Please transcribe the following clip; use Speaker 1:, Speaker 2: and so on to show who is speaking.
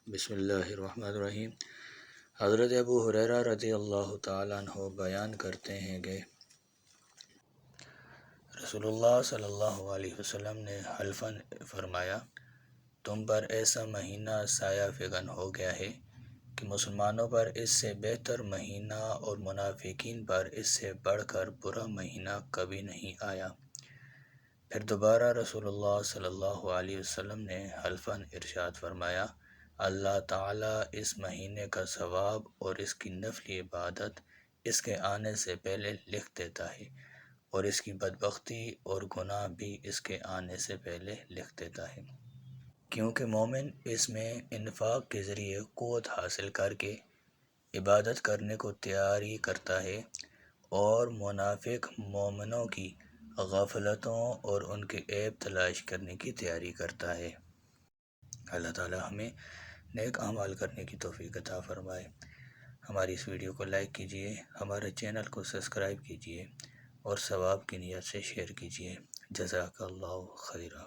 Speaker 1: بسم اللہ الرحمن الرحیم۔ حضرت ابو ہریرہ رضی اللہ تعالیٰ عنہ بیان کرتے ہیں کہ رسول اللہ صلی اللہ علیہ وسلم نے حلفاً فرمایا، تم پر ایسا مہینہ سایہ فگن ہو گیا ہے کہ مسلمانوں پر اس سے بہتر مہینہ اور منافقین پر اس سے بڑھ کر برا مہینہ کبھی نہیں آیا۔ پھر دوبارہ رسول اللہ صلی اللہ علیہ وسلم نے حلفاً ارشاد فرمایا، اللہ تعالیٰ اس مہینے کا ثواب اور اس کی نفلی عبادت اس کے آنے سے پہلے لکھ دیتا ہے، اور اس کی بدبختی اور گناہ بھی اس کے آنے سے پہلے لکھ دیتا ہے، کیونکہ مومن اس میں انفاق کے ذریعے قوت حاصل کر کے عبادت کرنے کو تیاری کرتا ہے، اور منافق مومنوں کی غفلتوں اور ان کے عیب تلاش کرنے کی تیاری کرتا ہے۔ اللہ تعالیٰ ہمیں نیک اعمال کرنے کی توفیق عطا فرمائے۔ ہماری اس ویڈیو کو لائک کیجیے، ہمارے چینل کو سبسکرائب کیجیے اور ثواب کی نیت سے شیئر کیجیے۔ جزاک اللہ خیرہ۔